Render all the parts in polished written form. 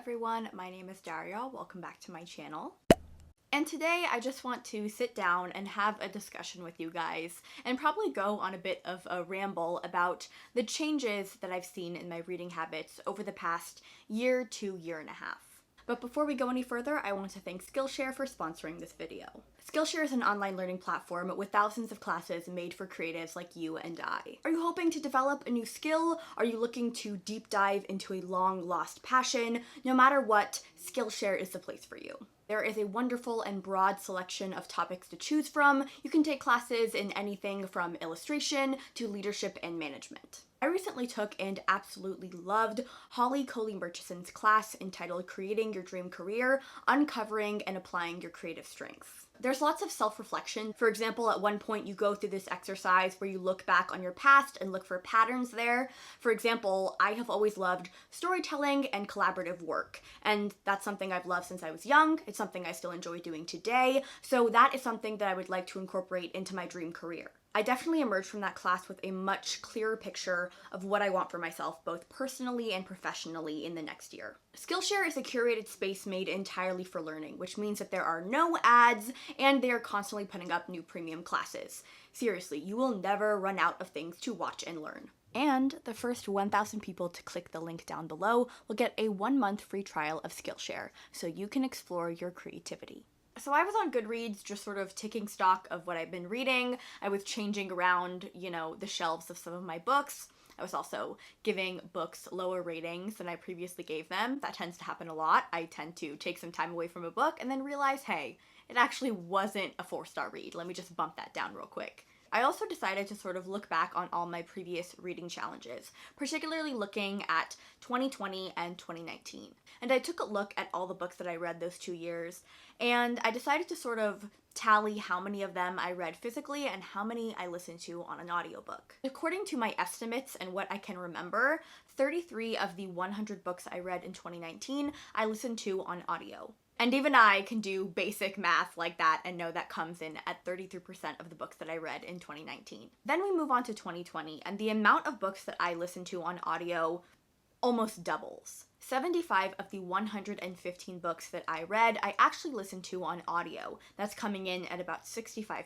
everyone, my name is Daria. Welcome back to my channel. And today I just want to sit down and have a discussion with you guys and probably go on a bit of a ramble about the changes that I've seen in my reading habits over the past year to year and a half. But before we go any further, I want to thank Skillshare for sponsoring this video. Skillshare is an online learning platform with thousands of classes made for creatives like you and I. Are you hoping to develop a new skill? Are you looking to deep dive into a long-lost passion? No matter what, Skillshare is the place for you. There is a wonderful and broad selection of topics to choose from. You can take classes in anything from illustration to leadership and management. I recently took and absolutely loved Holly Coley Murchison's class entitled Creating Your Dream Career, Uncovering and Applying Your Creative Strengths. There's lots of self-reflection. For example, at one point you go through this exercise where you look back on your past and look for patterns there. For example, I have always loved storytelling and collaborative work, and that's something I've loved since I was young. It's something I still enjoy doing today, so that is something that I would like to incorporate into my dream career. I definitely emerged from that class with a much clearer picture of what I want for myself, both personally and professionally, in the next year. Skillshare is a curated space made entirely for learning, which means that there are no ads and they are constantly putting up new premium classes. Seriously, you will never run out of things to watch and learn. And the first 1,000 people to click the link down below will get a 1-month free trial of Skillshare, so you can explore your creativity. So I was on Goodreads just sort of taking stock of what I've been reading. I was changing around, the shelves of some of my books. I was also giving books lower ratings than I previously gave them. That tends to happen a lot. I tend to take some time away from a book and then realize, hey, it actually wasn't a 4-star read. Let me just bump that down real quick. I also decided to sort of look back on all my previous reading challenges, particularly looking at 2020 and 2019. And I took a look at all the books that I read those 2 years, and I decided to sort of tally how many of them I read physically and how many I listened to on an audiobook. According to my estimates and what I can remember, 33 of the 100 books I read in 2019 I listened to on audio. And even I can do basic math like that and know that comes in at 33% of the books that I read in 2019. Then we move on to 2020, and the amount of books that I listened to on audio almost doubles. 75 of the 115 books that I read, I actually listened to on audio. That's coming in at about 65%.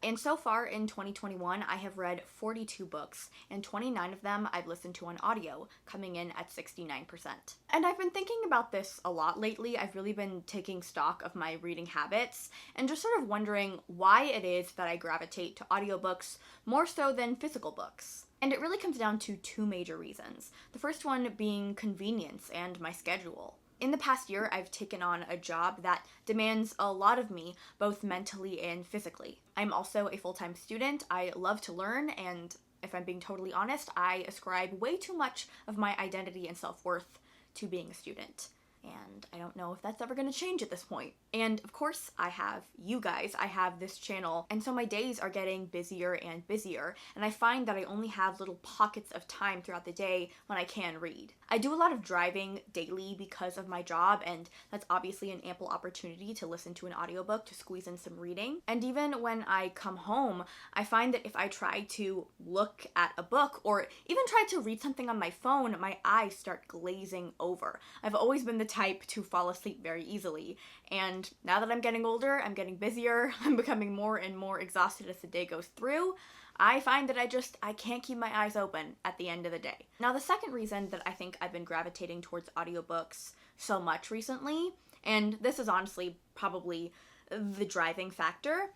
And so far in 2021, I have read 42 books, and 29 of them I've listened to on audio, coming in at 69%. And I've been thinking about this a lot lately. I've really been taking stock of my reading habits, and just sort of wondering why it is that I gravitate to audiobooks more so than physical books. And it really comes down to 2 major reasons. The first one being convenience and my schedule. In the past year, I've taken on a job that demands a lot of me, both mentally and physically. I'm also a full-time student. I love to learn, and if I'm being totally honest, I ascribe way too much of my identity and self-worth to being a student. And I don't know if that's ever going to change at this point. And of course, I have you guys, I have this channel, and so my days are getting busier and busier, and I find that I only have little pockets of time throughout the day when I can read. I do a lot of driving daily because of my job, and that's obviously an ample opportunity to listen to an audiobook to squeeze in some reading. And even when I come home, I find that if I try to look at a book or even try to read something on my phone, my eyes start glazing over. I've always been the type to fall asleep very easily, and now that I'm getting older, I'm getting busier, I'm becoming more and more exhausted as the day goes through, I find that I can't keep my eyes open at the end of the day. Now, the second reason that I think I've been gravitating towards audiobooks so much recently, and this is honestly probably the driving factor,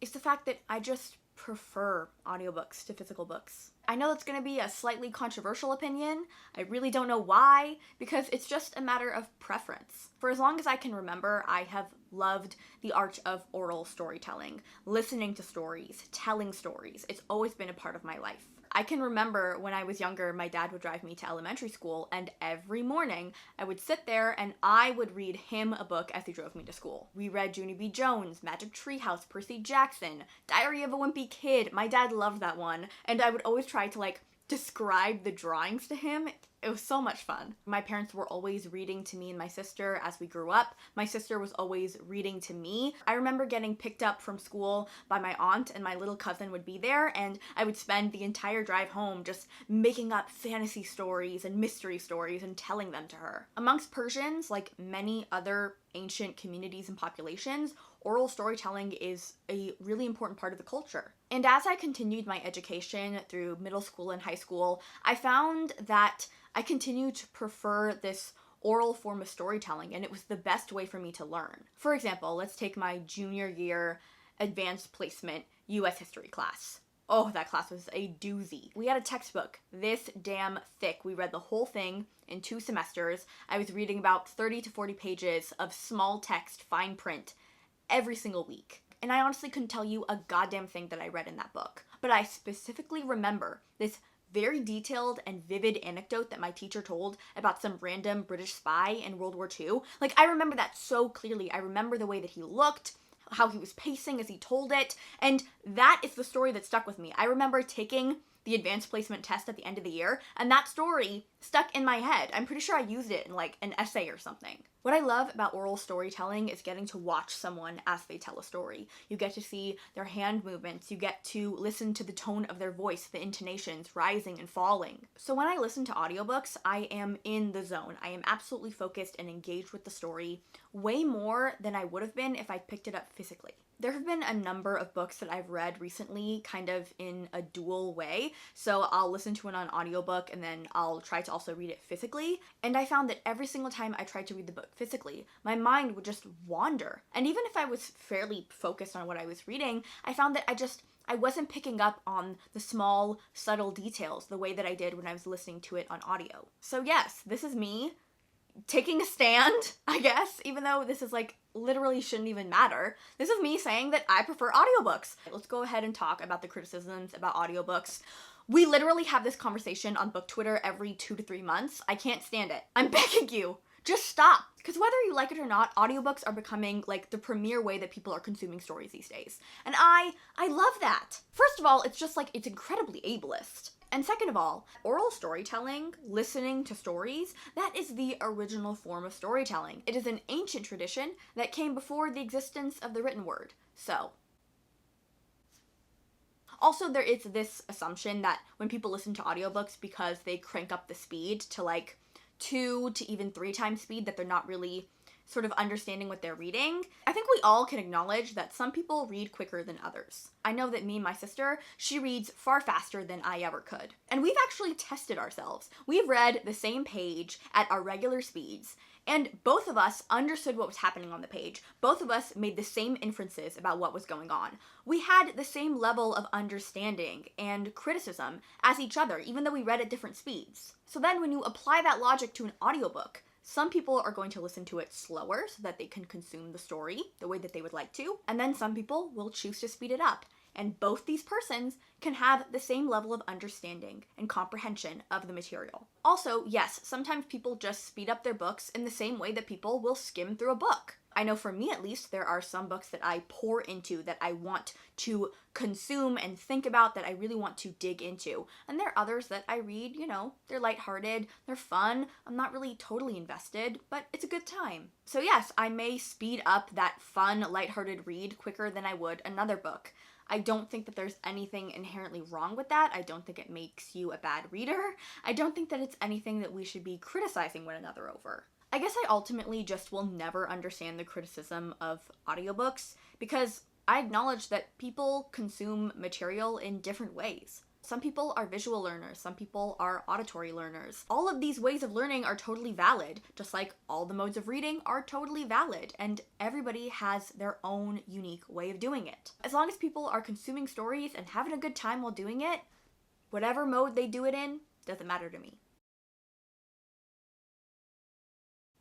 is the fact that I just prefer audiobooks to physical books. I know that's going to be a slightly controversial opinion. I really don't know why, because it's just a matter of preference. For as long as I can remember, I have loved the art of oral storytelling, listening to stories, telling stories. It's always been a part of my life. I can remember when I was younger, my dad would drive me to elementary school, and every morning I would sit there and I would read him a book as he drove me to school. We read Junie B. Jones, Magic Treehouse, Percy Jackson, Diary of a Wimpy Kid. My dad loved that one, and I would always try to describe the drawings to him. It was so much fun. My parents were always reading to me and my sister as we grew up. My sister was always reading to me. I remember getting picked up from school by my aunt, and my little cousin would be there, and I would spend the entire drive home just making up fantasy stories and mystery stories and telling them to her. Amongst Persians, like many other ancient communities and populations, oral storytelling is a really important part of the culture. And as I continued my education through middle school and high school, I found that I continued to prefer this oral form of storytelling, and it was the best way for me to learn. For example, let's take my junior year advanced placement US history class. Oh, that class was a doozy. We had a textbook this damn thick. We read the whole thing in 2 semesters. I was reading about 30 to 40 pages of small text, fine print, every single week. And I honestly couldn't tell you a goddamn thing that I read in that book. But I specifically remember this very detailed and vivid anecdote that my teacher told about some random British spy in World War II. Like, I remember that so clearly. I remember the way that he looked, how he was pacing as he told it, and that is the story that stuck with me. I remember taking the advanced placement test at the end of the year, and that story stuck in my head. I'm pretty sure I used it in like an essay or something. What I love about oral storytelling is getting to watch someone as they tell a story. You get to see their hand movements, you get to listen to the tone of their voice, the intonations rising and falling. So when I listen to audiobooks, I am in the zone. I am absolutely focused and engaged with the story, way more than I would have been if I picked it up physically. There have been a number of books that I've read recently kind of in a dual way. So I'll listen to it on audiobook and then I'll try to also read it physically. And I found that every single time I tried to read the book physically, my mind would just wander. And even if I was fairly focused on what I was reading, I found that I wasn't picking up on the small, subtle details the way that I did when I was listening to it on audio. So yes, this is me taking a stand, I guess, even though this is like literally shouldn't even matter. This is me saying that I prefer audiobooks. Let's go ahead and talk about the criticisms about audiobooks. We literally have this conversation on book Twitter every 2 to 3 months. I can't stand it. I'm begging you. Just stop. Because whether you like it or not, audiobooks are becoming like the premier way that people are consuming stories these days. And I love that. First of all, it's just like, it's incredibly ableist. And second of all, oral storytelling, listening to stories, that is the original form of storytelling. It is an ancient tradition that came before the existence of the written word. So, also there is this assumption that when people listen to audiobooks because they crank up the speed to like 2 to even 3 times speed, that they're not really sort of understanding what they're reading. I think we all can acknowledge that some people read quicker than others. I know that me and my sister, she reads far faster than I ever could. And we've actually tested ourselves. We've read the same page at our regular speeds, and both of us understood what was happening on the page. Both of us made the same inferences about what was going on. We had the same level of understanding and criticism as each other, even though we read at different speeds. So then when you apply that logic to an audiobook, some people are going to listen to it slower so that they can consume the story the way that they would like to, and then some people will choose to speed it up. And both these persons can have the same level of understanding and comprehension of the material. Also, yes, sometimes people just speed up their books in the same way that people will skim through a book. I know for me at least, there are some books that I pour into, that I want to consume and think about, that I really want to dig into. And there are others that I read, you know, they're lighthearted, they're fun, I'm not really totally invested, but it's a good time. So yes, I may speed up that fun, lighthearted read quicker than I would another book. I don't think that there's anything inherently wrong with that. I don't think it makes you a bad reader. I don't think that it's anything that we should be criticizing one another over. I guess I ultimately just will never understand the criticism of audiobooks because I acknowledge that people consume material in different ways. Some people are visual learners, some people are auditory learners. All of these ways of learning are totally valid, just like all the modes of reading are totally valid, and everybody has their own unique way of doing it. As long as people are consuming stories and having a good time while doing it, whatever mode they do it in doesn't matter to me.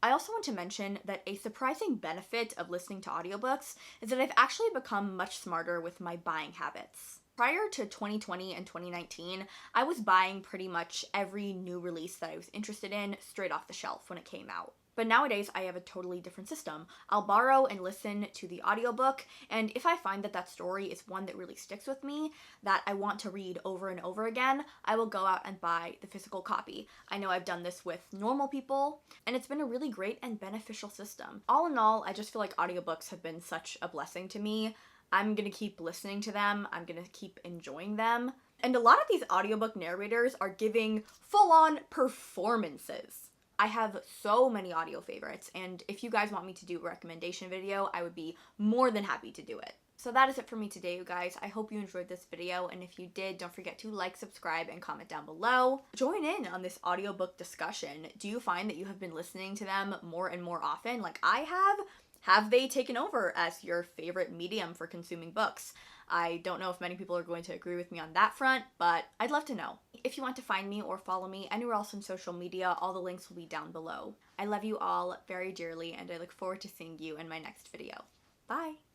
I also want to mention that a surprising benefit of listening to audiobooks is that I've actually become much smarter with my buying habits. Prior to 2020 and 2019, I was buying pretty much every new release that I was interested in straight off the shelf when it came out. But nowadays, I have a totally different system. I'll borrow and listen to the audiobook, and if I find that that story is one that really sticks with me, that I want to read over and over again, I will go out and buy the physical copy. I know I've done this with normal people, and it's been a really great and beneficial system. All in all, I just feel like audiobooks have been such a blessing to me. I'm gonna keep listening to them, I'm gonna keep enjoying them. And a lot of these audiobook narrators are giving full-on performances. I have so many audio favorites, and if you guys want me to do a recommendation video, I would be more than happy to do it. So that is it for me today, you guys. I hope you enjoyed this video, and if you did, don't forget to like, subscribe, and comment down below. Join in on this audiobook discussion. Do you find that you have been listening to them more and more often, like I have? Have they taken over as your favorite medium for consuming books? I don't know if many people are going to agree with me on that front, but I'd love to know. If you want to find me or follow me anywhere else on social media, all the links will be down below. I love you all very dearly, and I look forward to seeing you in my next video. Bye!